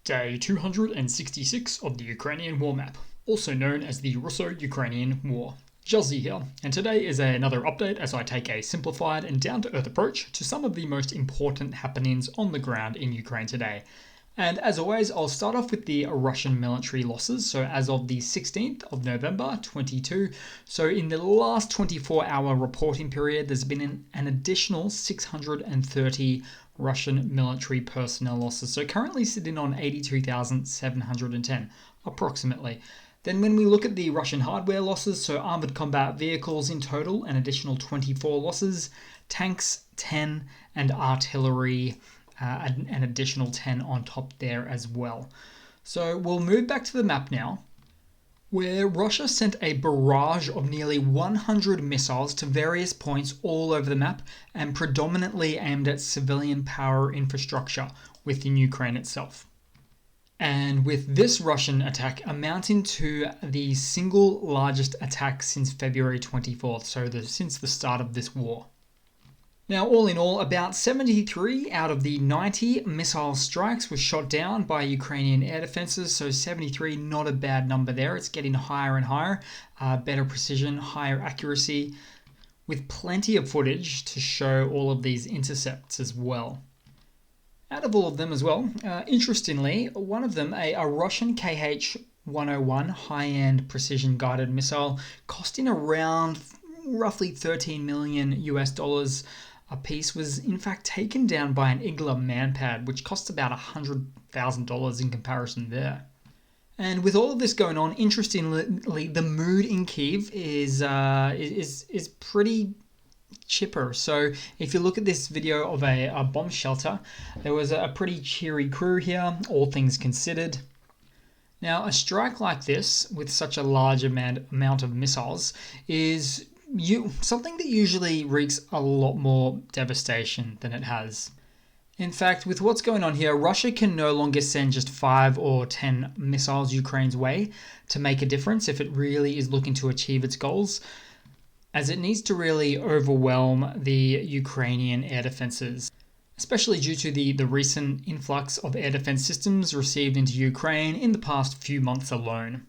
Day 266 of the Ukrainian War Map, also known as the Russo-Ukrainian War. Juzzy here, and today is another update as I take a simplified and down-to-earth approach to some of the most important happenings on the ground in Ukraine today. And as always, I'll start off with the Russian military losses. So as of the 16th of November 22, so in the last 24-hour reporting period, there's been an additional 630 Russian military personnel losses. So currently sitting on 82,710 approximately. Then when we look at the Russian hardware losses, so armored combat vehicles in total, an additional 24 losses, tanks 10, and artillery an additional 10 on top there as well. So we'll move back to the map now, where Russia sent a barrage of nearly 100 missiles to various points all over the map and predominantly aimed at civilian power infrastructure within Ukraine itself. And with this Russian attack amounting to the single largest attack since February 24th, so since the start of this war. Now, all in all, about 73 out of the 90 missile strikes were shot down by Ukrainian air defenses, so 73, not a bad number there. It's getting higher and higher, better precision, higher accuracy, with plenty of footage to show all of these intercepts as well. Out of all of them as well, interestingly, one of them, a Russian KH-101 high-end precision-guided missile, costing around roughly $13 million a piece, was in fact taken down by an Igla manpad, which costs about $100,000 in comparison there. And with all of this going on, interestingly, the mood in Kyiv is pretty chipper. So if you look at this video of a bomb shelter, there was a pretty cheery crew here, all things considered. Now, a strike like this with such a large amount of missiles is something that usually wreaks a lot more devastation than it has. In fact, with what's going on here, Russia can no longer send just 5 or 10 missiles Ukraine's way to make a difference if it really is looking to achieve its goals, as it needs to really overwhelm the Ukrainian air defenses, especially due to the recent influx of air defense systems received into Ukraine in the past few months alone.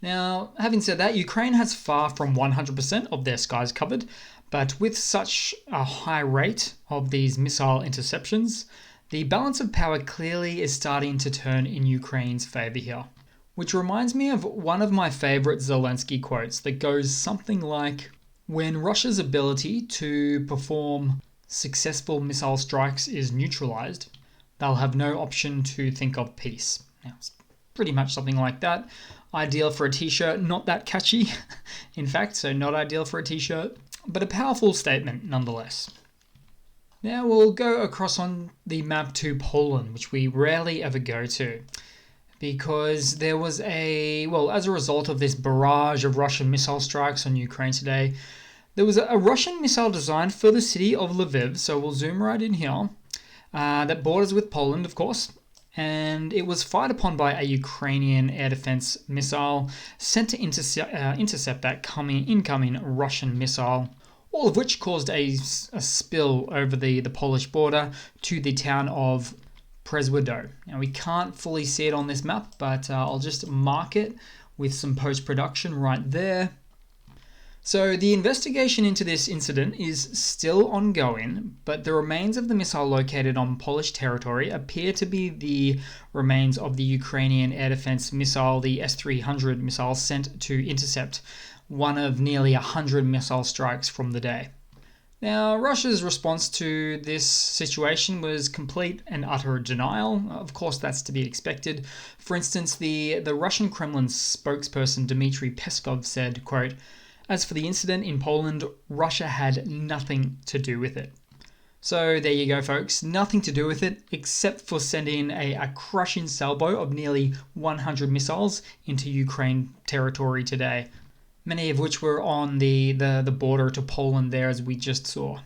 Now, having said that, Ukraine has far from 100% of their skies covered, but with such a high rate of these missile interceptions, the balance of power clearly is starting to turn in Ukraine's favor here. Which reminds me of one of my favorite Zelensky quotes that goes something like, "When Russia's ability to perform successful missile strikes is neutralized, they'll have no option to think of peace." Now, it's pretty much something like that. Ideal for a t-shirt, not that catchy, in fact, so not ideal for a t-shirt, but a powerful statement nonetheless. Now we'll go across on the map to Poland, which we rarely ever go to, because there was as a result of this barrage of Russian missile strikes on Ukraine today, there was a Russian missile designed for the city of Lviv, so we'll zoom right in here, that borders with Poland, of course. And it was fired upon by a Ukrainian air defense missile sent to intercept that incoming Russian missile, all of which caused a spill over the Polish border to the town of Przewodów. Now, we can't fully see it on this map, but I'll just mark it with some post-production right there. So the investigation into this incident is still ongoing, but the remains of the missile located on Polish territory appear to be the remains of the Ukrainian air defense missile, the S-300 missile sent to intercept one of nearly 100 missile strikes from the day. Now, Russia's response to this situation was complete and utter denial. Of course, that's to be expected. For instance, the Russian Kremlin spokesperson Dmitry Peskov said, quote, "As for the incident in Poland, Russia had nothing to do with it." So there you go, folks. Nothing to do with it, except for sending a crushing salvo of nearly 100 missiles into Ukraine territory today, many of which were on the border to Poland there, as we just saw.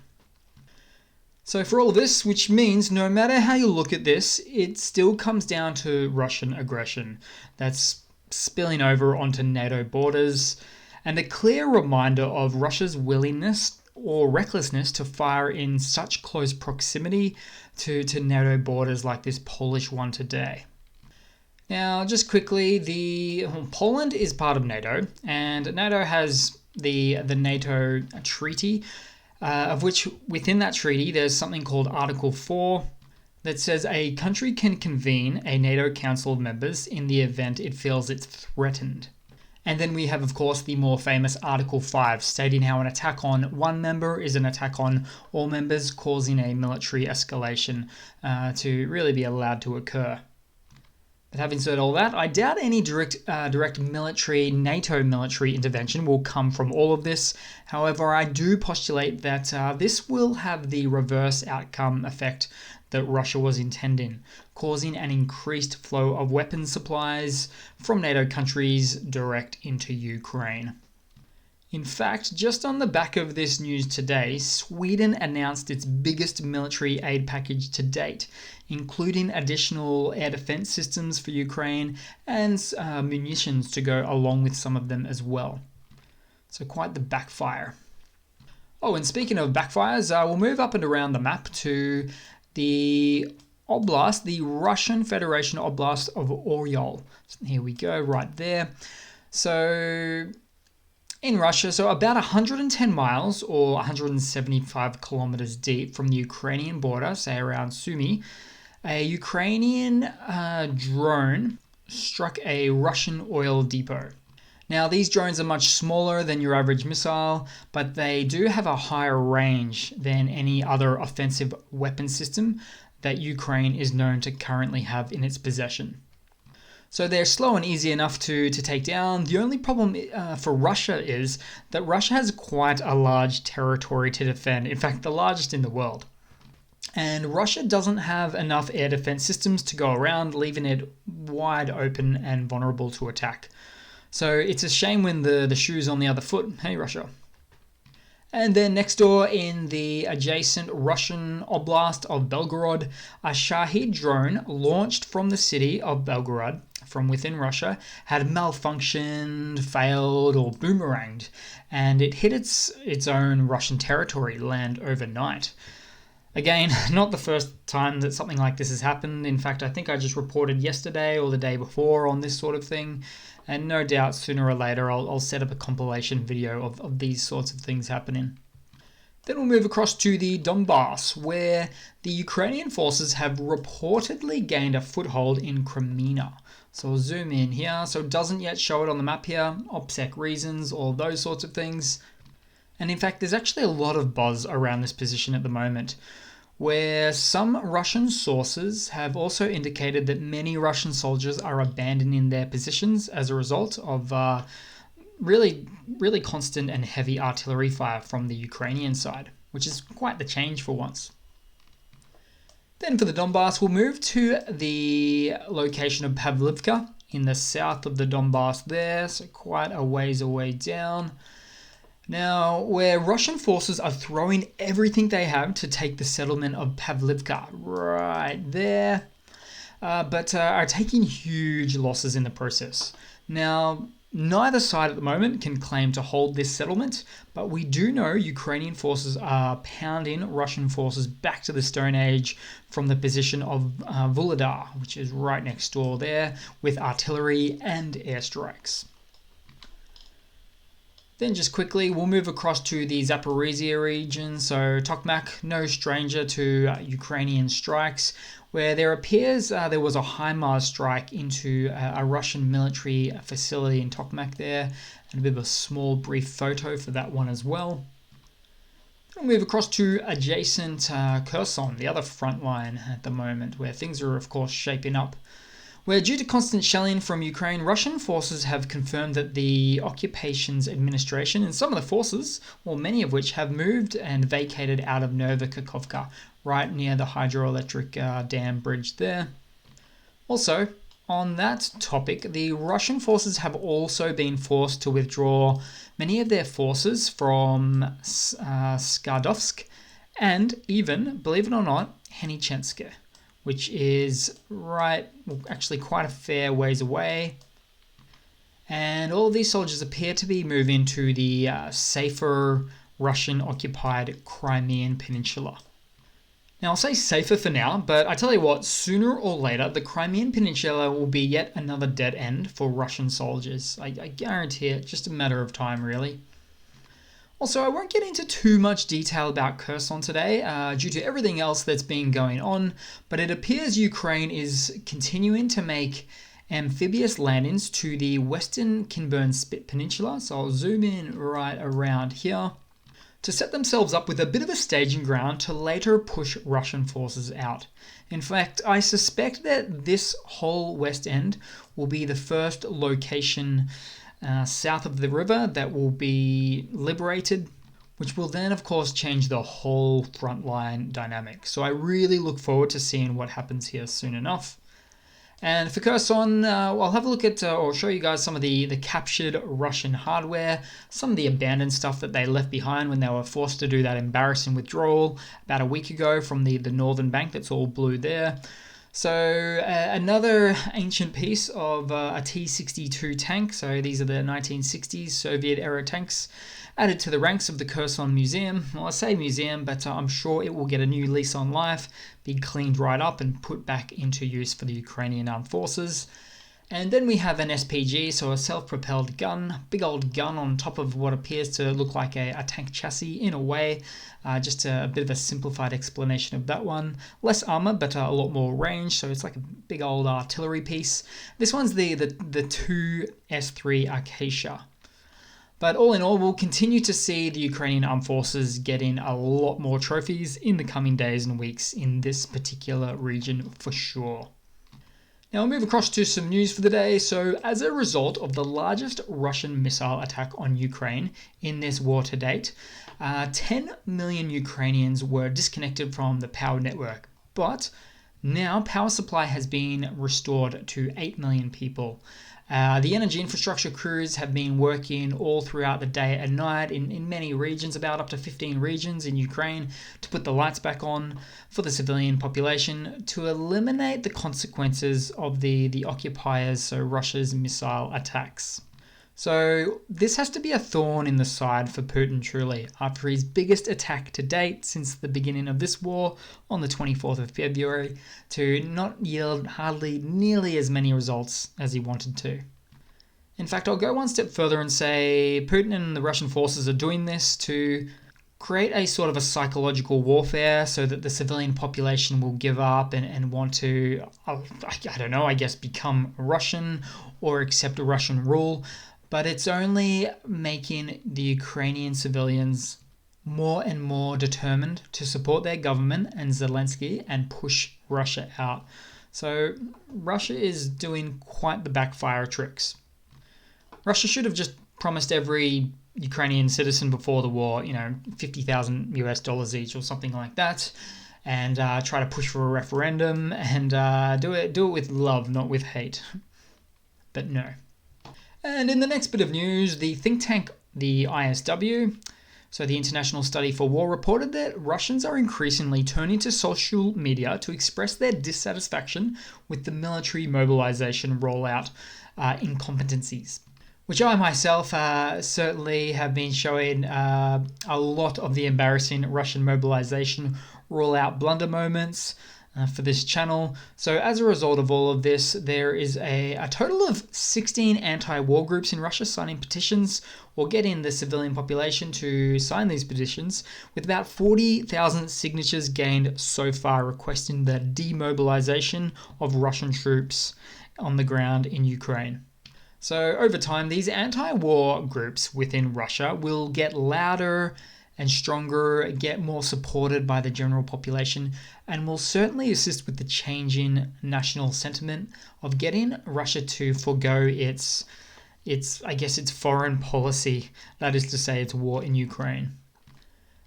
So for all of this, which means no matter how you look at this, it still comes down to Russian aggression that's spilling over onto NATO borders, and a clear reminder of Russia's willingness or recklessness to fire in such close proximity to NATO borders like this Polish one today. Now, just quickly, Poland is part of NATO, and NATO has the NATO treaty, of which within that treaty there's something called Article 4 that says a country can convene a NATO Council of Members in the event it feels it's threatened. And then we have, of course, the more famous Article 5, stating how an attack on one member is an attack on all members, causing a military escalation to really be allowed to occur. But having said all that, I doubt any direct NATO military intervention will come from all of this. However, I do postulate that this will have the reverse outcome effect that Russia was intending, causing an increased flow of weapons supplies from NATO countries direct into Ukraine. In fact, just on the back of this news today, Sweden announced its biggest military aid package to date, including additional air defense systems for Ukraine and munitions to go along with some of them as well. So quite the backfire. Oh, and speaking of backfires, we'll move up and around the map to the Oblast, the Russian Federation Oblast of Oryol. So here we go, right there. So in Russia, so about 110 miles or 175 kilometers deep from the Ukrainian border, say around Sumy, a Ukrainian drone struck a Russian oil depot. Now, these drones are much smaller than your average missile, but they do have a higher range than any other offensive weapon system that Ukraine is known to currently have in its possession. So they're slow and easy enough to take down. The only problem for Russia is that Russia has quite a large territory to defend, in fact, the largest in the world. And Russia doesn't have enough air defense systems to go around, leaving it wide open and vulnerable to attack. So it's a shame when the shoe's on the other foot. Hey, Russia. And then next door in the adjacent Russian Oblast of Belgorod, a Shahid drone launched from the city of Belgorod from within Russia had malfunctioned, failed, or boomeranged, and it hit its own Russian territory land overnight. Again, not the first time that something like this has happened. In fact, I think I just reported yesterday or the day before on this sort of thing. And no doubt sooner or later I'll set up a compilation video of these sorts of things happening. Then we'll move across to the Donbass, where the Ukrainian forces have reportedly gained a foothold in Crimea. So I'll zoom in here. So it doesn't yet show it on the map here, OPSEC reasons, all those sorts of things. And in fact, there's actually a lot of buzz around this position at the moment, where some Russian sources have also indicated that many Russian soldiers are abandoning their positions as a result of really constant and heavy artillery fire from the Ukrainian side, which is quite the change for once. Then for the Donbass, we'll move to the location of Pavlivka in the south of the Donbass there, so quite a ways away down. Now, where Russian forces are throwing everything they have to take the settlement of Pavlivka right there, but are taking huge losses in the process. Now, neither side at the moment can claim to hold this settlement, but we do know Ukrainian forces are pounding Russian forces back to the Stone Age from the position of Vuhledar, which is right next door there, with artillery and airstrikes. Then just quickly, we'll move across to the Zaporizhia region. So Tokmak, no stranger to Ukrainian strikes, where there appears there was a HIMARS strike into a Russian military facility in Tokmak there, and a bit of a small brief photo for that one as well. We'll move across to adjacent Kherson, the other front line at the moment, where things are of course shaping up. Where due to constant shelling from Ukraine, Russian forces have confirmed that the occupation's administration and some of the forces, or many of which, have moved and vacated out of Novokakhovka, right near the hydroelectric dam bridge there. Also, on that topic, the Russian forces have also been forced to withdraw many of their forces from Skadovsk and even, believe it or not, Henichensk, which is actually quite a fair ways away. And all of these soldiers appear to be moving to the safer Russian-occupied Crimean Peninsula. Now, I'll say safer for now, but I tell you what, sooner or later, the Crimean Peninsula will be yet another dead end for Russian soldiers. I guarantee it, just a matter of time, really. Also, I won't get into too much detail about Kherson today due to everything else that's been going on, but it appears Ukraine is continuing to make amphibious landings to the western Kinburn Spit Peninsula, so I'll zoom in right around here, to set themselves up with a bit of a staging ground to later push Russian forces out. In fact, I suspect that this whole west end will be the first location south of the river that will be liberated, which will then, of course, change the whole frontline dynamic. So I really look forward to seeing what happens here soon enough. And for Kherson, I'll have a look at or show you guys some of the captured Russian hardware, some of the abandoned stuff that they left behind when they were forced to do that embarrassing withdrawal about a week ago from the northern bank that's all blue there. So another ancient piece of a T-62 tank. So these are the 1960s Soviet-era tanks added to the ranks of the Kherson Museum. Well, I say museum, but I'm sure it will get a new lease on life, be cleaned right up and put back into use for the Ukrainian Armed Forces. And then we have an SPG, so a self-propelled gun, big old gun on top of what appears to look like a tank chassis in a way. Just a bit of a simplified explanation of that one. Less armor, but a lot more range, so it's like a big old artillery piece. This one's the 2 S3 Acacia. But all in all, we'll continue to see the Ukrainian Armed Forces getting a lot more trophies in the coming days and weeks in this particular region for sure. Now we'll move across to some news for the day. So as a result of the largest Russian missile attack on Ukraine in this war to date, 10 million Ukrainians were disconnected from the power network. But now power supply has been restored to 8 million people. The energy infrastructure crews have been working all throughout the day and night in many regions, about up to 15 regions in Ukraine, to put the lights back on for the civilian population to eliminate the consequences of the occupiers, so Russia's missile attacks. So this has to be a thorn in the side for Putin, truly, after his biggest attack to date since the beginning of this war on the 24th of February, to not yield hardly nearly as many results as he wanted to. In fact, I'll go one step further and say Putin and the Russian forces are doing this to create a sort of a psychological warfare so that the civilian population will give up and want to, I guess, become Russian or accept a Russian rule. But it's only making the Ukrainian civilians more and more determined to support their government and Zelensky and push Russia out. So Russia is doing quite the backfire tricks. Russia should have just promised every Ukrainian citizen before the war, $50,000 US each or something like that, and try to push for a referendum and do it with love, not with hate. But no. And in the next bit of news, the think tank, the ISW, so the International Study for War, reported that Russians are increasingly turning to social media to express their dissatisfaction with the military mobilization rollout incompetencies, which I myself certainly have been showing a lot of the embarrassing Russian mobilization rollout blunder moments for this channel. So as a result of all of this, there is a total of 16 anti-war groups in Russia signing petitions or getting the civilian population to sign these petitions, with about 40,000 signatures gained so far requesting the demobilization of Russian troops on the ground in Ukraine. So over time, these anti-war groups within Russia will get louder and stronger, get more supported by the general population, and will certainly assist with the changing national sentiment of getting Russia to forego its foreign policy, that is to say, its war in Ukraine.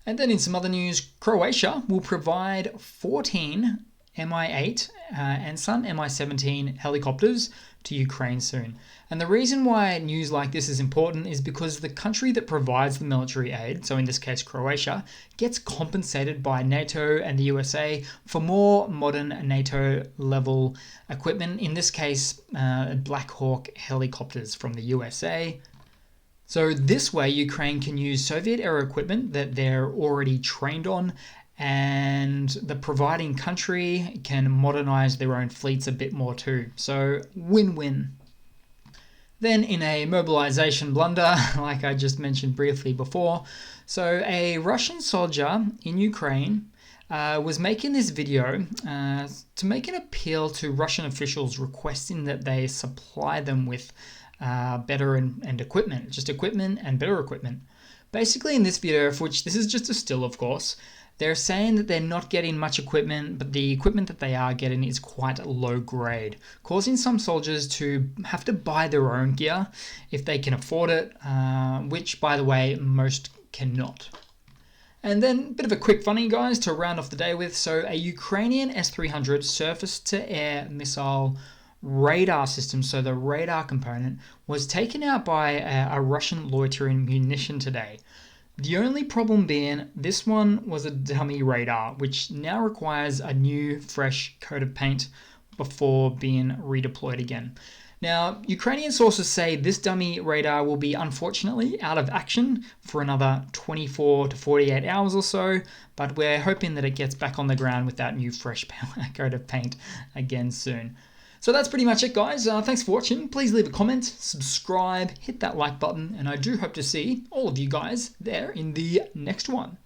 And then in some other news, Croatia will provide 14 Mi-8 and some Mi-17 helicopters to Ukraine soon. And the reason why news like this is important is because the country that provides the military aid, so in this case Croatia, gets compensated by NATO and the USA for more modern NATO level equipment, in this case Black Hawk helicopters from the USA. So this way Ukraine can use Soviet-era equipment that they're already trained on and the providing country can modernize their own fleets a bit more too. So win-win. Then in a mobilization blunder, like I just mentioned briefly before, so a Russian soldier in Ukraine was making this video to make an appeal to Russian officials requesting that they supply them with better and equipment, just equipment and better equipment. Basically in this video, for which this is just a still of course, they're saying that they're not getting much equipment, but the equipment that they are getting is quite low grade, causing some soldiers to have to buy their own gear if they can afford it, which by the way, most cannot. And then a bit of a quick funny, guys, to round off the day with. So a Ukrainian S-300 surface-to-air missile radar system, so the radar component, was taken out by a Russian loitering munition today. The only problem being this one was a dummy radar, which now requires a new fresh coat of paint before being redeployed again. Now, Ukrainian sources say this dummy radar will be unfortunately out of action for another 24 to 48 hours or so, but we're hoping that it gets back on the ground with that new fresh coat of paint again soon. So that's pretty much it, guys. Thanks for watching. Please leave a comment, subscribe, hit that like button, and I do hope to see all of you guys there in the next one.